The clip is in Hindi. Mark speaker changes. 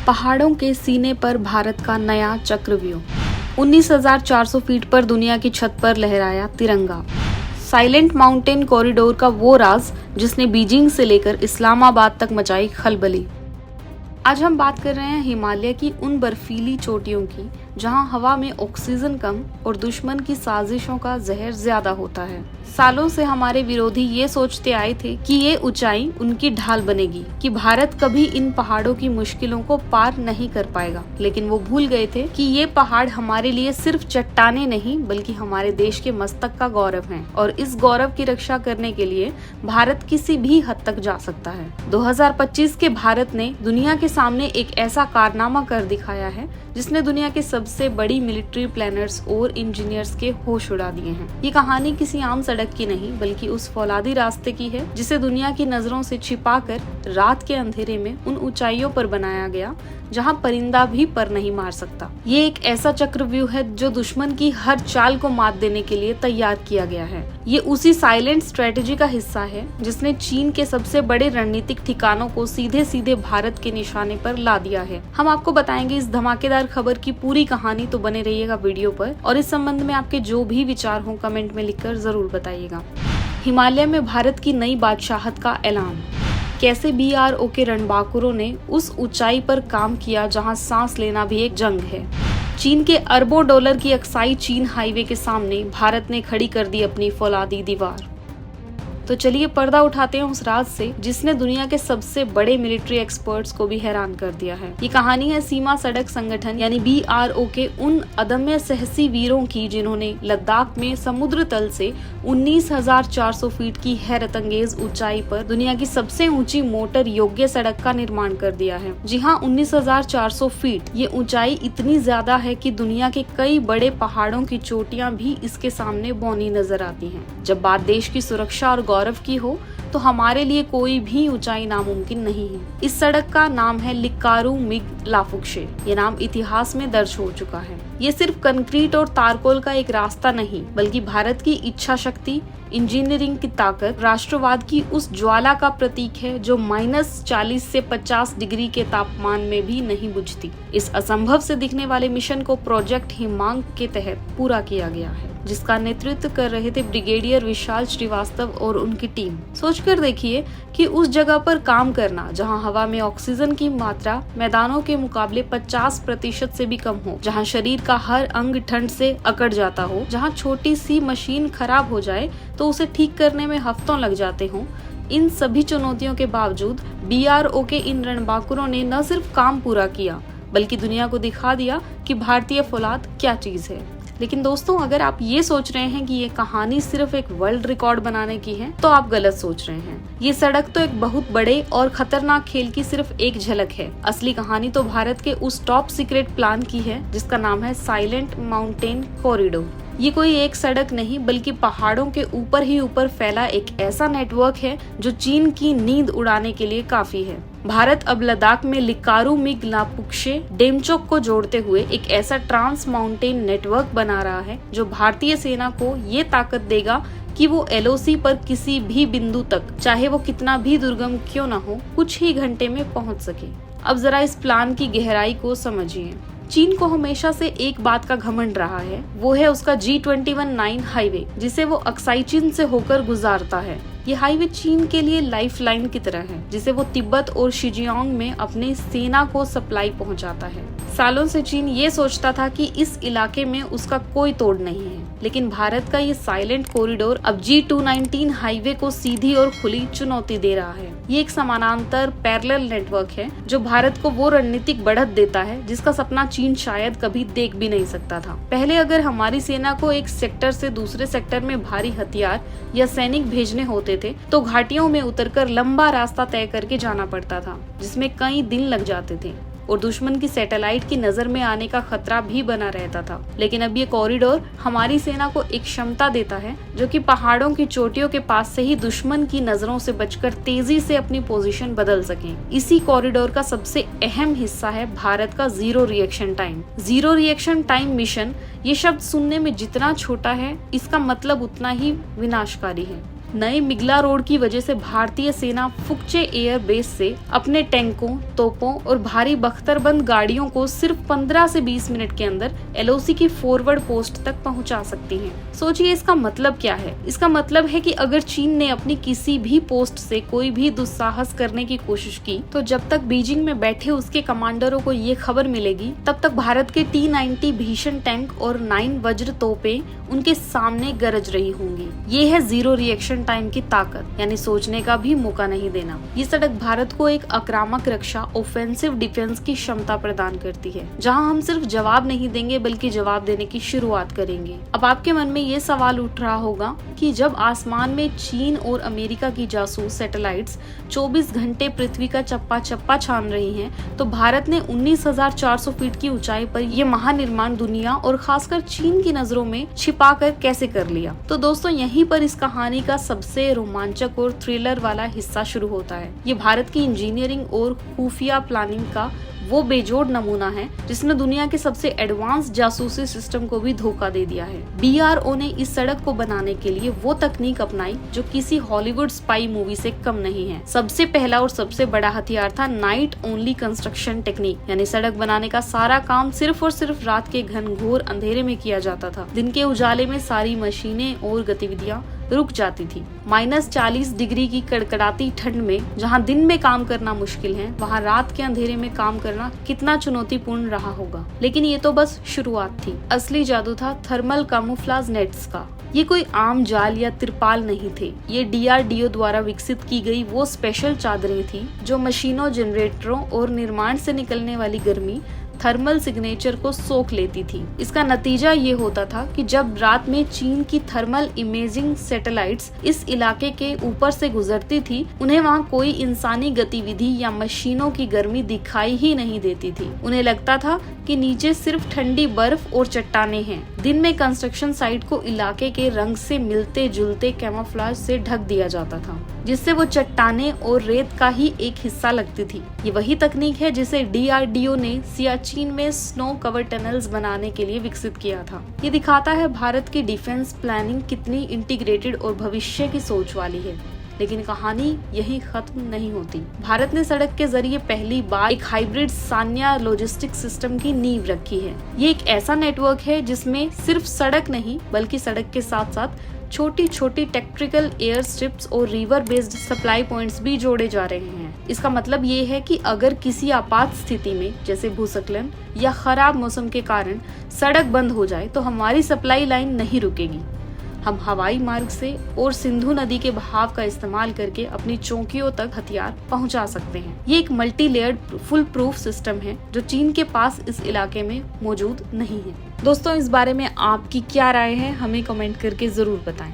Speaker 1: पहाड़ों के सीने पर भारत का नया चक्रव्यूह। 19,400 फीट पर दुनिया की छत पर लहराया तिरंगा। साइलेंट माउंटेन कॉरिडोर का वो राज जिसने बीजिंग से लेकर इस्लामाबाद तक मचाई खलबली। आज हम बात कर रहे हैं हिमालय की उन बर्फीली चोटियों की जहां हवा में ऑक्सीजन कम और दुश्मन की साजिशों का जहर ज्यादा होता है। सालों से हमारे विरोधी ये सोचते आए थे कि ये ऊंचाई उनकी ढाल बनेगी, कि भारत कभी इन पहाड़ों की मुश्किलों को पार नहीं कर पाएगा। लेकिन वो भूल गए थे कि ये पहाड़ हमारे लिए सिर्फ चट्टाने नहीं बल्कि हमारे देश के मस्तक का गौरव हैं और इस गौरव की रक्षा करने के लिए भारत किसी भी हद तक जा सकता है। 2025 के भारत ने दुनिया के सामने एक ऐसा कारनामा कर दिखाया है जिसने दुनिया के सबसे बड़ी मिलिट्री प्लानर्स और इंजीनियर्स के होश उड़ा दिए हैं। ये कहानी किसी आम सड़क की नहीं बल्कि उस फौलादी रास्ते की है जिसे दुनिया की नजरों से छिपाकर रात के अंधेरे में उन ऊंचाइयों पर बनाया गया जहां परिंदा भी पर नहीं मार सकता। ये एक ऐसा चक्रव्यूह है जो दुश्मन की हर चाल को मात देने के लिए तैयार किया गया है। ये उसी साइलेंट स्ट्रेटेजी का हिस्सा है जिसने चीन के सबसे बड़े रणनीतिक ठिकानों को सीधे सीधे भारत के निशाने पर ला दिया है। हम आपको बताएंगे इस धमाकेदार खबर की पूरी कहानी, तो बने रहिएगा वीडियो पर। और इस संबंध में आपके जो भी विचार हो कमेंट में लिखकर जरूर बताइएगा। हिमालय में भारत की नई बादशाहत का ऐलान। कैसे BRO के रणबांकुरों ने उस ऊंचाई पर काम किया जहां सांस लेना भी एक जंग है। चीन के अरबों डॉलर की अक्साई चीन हाईवे के सामने भारत ने खड़ी कर दी अपनी फौलादी दीवार। तो चलिए पर्दा उठाते हैं उस राज से जिसने दुनिया के सबसे बड़े मिलिट्री एक्सपर्ट्स को भी हैरान कर दिया है। ये कहानी है सीमा सड़क संगठन यानी BRO के उन अदम्य साहसी वीरों की जिन्होंने लद्दाख में समुद्र तल से 19,400 फीट की हैरत अंगेज ऊंचाई पर दुनिया की सबसे ऊंची मोटर योग्य सड़क का निर्माण कर दिया है। जी हाँ, 19,400 फीट। ये ऊंचाई इतनी ज्यादा है कि दुनिया के कई बड़े पहाड़ों की चोटियां भी इसके सामने बौनी नजर आती हैं। जब बात देश की सुरक्षा और गौरव की हो तो हमारे लिए कोई भी ऊंचाई नामुमकिन नहीं है। इस सड़क का नाम है लिक्कारु मिग लाफुक्शे। ये नाम इतिहास में दर्ज हो चुका है। ये सिर्फ कंक्रीट और तारकोल का एक रास्ता नहीं बल्कि भारत की इच्छा शक्ति, इंजीनियरिंग की ताकत, राष्ट्रवाद की उस ज्वाला का प्रतीक है जो -40 से 50 डिग्री के तापमान में भी नहीं बुझती। इस असंभव से दिखने वाले मिशन को प्रोजेक्ट हिमांक के तहत पूरा किया गया है, जिसका नेतृत्व कर रहे थे ब्रिगेडियर विशाल श्रीवास्तव और उनकी टीम। सोचकर देखिए कि उस जगह पर काम करना जहां हवा में ऑक्सीजन की मात्रा मैदानों के मुकाबले 50% से भी कम हो, जहां शरीर का हर अंग ठंड से अकड़ जाता हो, जहां छोटी सी मशीन खराब हो जाए तो उसे ठीक करने में हफ्तों लग जाते हों। इन सभी चुनौतियों के बावजूद BRO के इन रणबांकुरों ने न सिर्फ काम पूरा किया बल्कि दुनिया को दिखा दिया कि भारतीय फौलाद क्या चीज है। लेकिन दोस्तों, अगर आप ये सोच रहे हैं कि ये कहानी सिर्फ एक वर्ल्ड रिकॉर्ड बनाने की है तो आप गलत सोच रहे हैं। ये सड़क तो एक बहुत बड़े और खतरनाक खेल की सिर्फ एक झलक है। असली कहानी तो भारत के उस टॉप सीक्रेट प्लान की है जिसका नाम है साइलेंट माउंटेन कॉरिडोर। ये कोई एक सड़क नहीं बल्कि पहाड़ों के ऊपर ही ऊपर फैला एक ऐसा नेटवर्क है जो चीन की नींद उड़ाने के लिए काफी है। भारत अब लद्दाख में लिक्कारु मिग लाफुक्शे डेमचोक को जोड़ते हुए एक ऐसा ट्रांस माउंटेन नेटवर्क बना रहा है जो भारतीय सेना को ये ताकत देगा कि वो LOC पर किसी भी बिंदु तक, चाहे वो कितना भी दुर्गम क्यों न हो, कुछ ही घंटे में पहुंच सके। अब जरा इस प्लान की गहराई को समझिए। चीन को हमेशा से एक बात का घमंड रहा है, वो है उसका G21-9 हाईवे जिसे वो अक्साई चीन से होकर गुजारता है। ये हाईवे चीन के लिए लाइफलाइन की तरह है जिसे वो तिब्बत और शिजियांग में अपने सेना को सप्लाई पहुंचाता है। सालों से चीन ये सोचता था कि इस इलाके में उसका कोई तोड़ नहीं है, लेकिन भारत का ये साइलेंट कॉरिडोर अब G219 हाईवे को सीधी और खुली चुनौती दे रहा है। ये एक समानांतर पैरेलल नेटवर्क है जो भारत को वो रणनीतिक बढ़त देता है जिसका सपना चीन शायद कभी देख भी नहीं सकता था। पहले अगर हमारी सेना को एक सेक्टर से दूसरे सेक्टर में भारी हथियार या सैनिक भेजने होते थे तो घाटियों में उतरकर लंबा रास्ता तय करके जाना पड़ता था जिसमें कई दिन लग जाते थे और दुश्मन की सैटेलाइट की नजर में आने का खतरा भी बना रहता था। लेकिन अब ये कॉरिडोर हमारी सेना को एक क्षमता देता है जो कि पहाड़ों की चोटियों के पास से ही दुश्मन की नजरों से बचकर तेजी से अपनी पोजीशन बदल सकें। इसी कॉरिडोर का सबसे अहम हिस्सा है भारत का zero reaction time. Zero reaction time mission, ये शब्द सुनने में जितना छोटा है इसका मतलब उतना ही विनाशकारी है। नए मिगला रोड की वजह से भारतीय सेना फुकचे एयर बेस से अपने टैंकों, तोपों और भारी बख्तरबंद गाड़ियों को सिर्फ 15 से 20 मिनट के अंदर एलओसी की फॉरवर्ड पोस्ट तक पहुंचा सकती है। सोचिए इसका मतलब क्या है। इसका मतलब है कि अगर चीन ने अपनी किसी भी पोस्ट से कोई भी दुस्साहस करने की कोशिश की तो जब तक बीजिंग में बैठे उसके कमांडरों को ये खबर मिलेगी तब तक भारत के T-90 भीषण टैंक और 9 वज्र तोपें उनके सामने गरज रही होंगी। ये है जीरो रिएक्शन टाइम की ताकत, यानी सोचने का भी मौका नहीं देना। ये सड़क भारत को एक आक्रामक रक्षा, ऑफेंसिव डिफेंस की क्षमता प्रदान करती है, जहां हम सिर्फ जवाब नहीं देंगे बल्कि जवाब देने की शुरुआत करेंगे। अब आपके मन में ये सवाल उठ रहा होगा कि जब आसमान में चीन और अमेरिका की जासूस सैटेलाइट्स 24 घंटे पृथ्वी का चप्पा चप्पा छान रही हैं, तो भारत ने 19,400 फीट की ऊंचाई पर यह महानिर्माण दुनिया और खासकर चीन की नजरों में छिपाकर कैसे कर लिया। तो दोस्तों यहीं पर इस कहानी का सबसे रोमांचक और थ्रिलर वाला हिस्सा शुरू होता है। ये भारत की इंजीनियरिंग और खुफिया प्लानिंग का वो बेजोड़ नमूना है जिसने दुनिया के सबसे एडवांस जासूसी सिस्टम को भी धोखा दे दिया है। BRO ने इस सड़क को बनाने के लिए वो तकनीक अपनाई जो किसी हॉलीवुड स्पाई मूवी से कम नहीं है। सबसे पहला और सबसे बड़ा हथियार था नाइट ओनली कंस्ट्रक्शन टेक्निक, यानी सड़क बनाने का सारा काम सिर्फ और सिर्फ रात के घनघोर अंधेरे में किया जाता था। दिन के उजाले में सारी मशीनें और गतिविधियां रुक जाती थी। -40 डिग्री की कड़कड़ाती ठंड में जहां दिन में काम करना मुश्किल है, वहां रात के अंधेरे में काम करना कितना चुनौतीपूर्ण रहा होगा। लेकिन ये तो बस शुरुआत थी। असली जादू था थर्मल कामोफ्लाज नेट्स का। ये कोई आम जाल या तिरपाल नहीं थे। ये DRDO द्वारा विकसित की गई वो स्पेशल चादरें थी जो मशीनों, जनरेटरों और निर्माण से निकलने वाली गर्मी थर्मल सिग्नेचर को सोख लेती थी। इसका नतीजा ये होता था कि जब रात में चीन की थर्मल इमेजिंग सैटेलाइट्स इस इलाके के ऊपर से गुजरती थी, उन्हें वहाँ कोई इंसानी गतिविधि या मशीनों की गर्मी दिखाई ही नहीं देती थी। उन्हें लगता था कि नीचे सिर्फ ठंडी बर्फ और चट्टानें हैं। दिन में कंस्ट्रक्शन साइट को इलाके के रंग से मिलते जुलते कैमोफ्लेज से ढक दिया जाता था, जिससे वो चट्टानें और रेत का ही एक हिस्सा लगती थी। ये वही तकनीक है जिसे DRDO ने सियाचिन में स्नो कवर टनल्स बनाने के लिए विकसित किया था। ये दिखाता है भारत की डिफेंस प्लानिंग कितनी इंटीग्रेटेड और भविष्य की सोच वाली है। लेकिन कहानी यहीं खत्म नहीं होती। भारत ने सड़क के जरिए पहली बार एक हाइब्रिड सान्या लॉजिस्टिक सिस्टम की नींव रखी है। ये एक ऐसा नेटवर्क है जिसमें सिर्फ सड़क नहीं बल्कि सड़क के साथ साथ छोटी छोटी टेक्टिकल एयर स्ट्रिप्स और रिवर बेस्ड सप्लाई पॉइंट्स भी जोड़े जा रहे हैं। इसका मतलब ये है कि अगर किसी आपात स्थिति में जैसे भूस्खलन या खराब मौसम के कारण सड़क बंद हो जाए तो हमारी सप्लाई लाइन नहीं रुकेगी। हम हवाई मार्ग से और सिंधु नदी के बहाव का इस्तेमाल करके अपनी चौकियों तक हथियार पहुंचा सकते हैं। ये एक multi layered full proof system है जो चीन के पास इस इलाके में मौजूद नहीं है। दोस्तों इस बारे में आपकी क्या राय है, हमें कमेंट करके जरूर बताएं।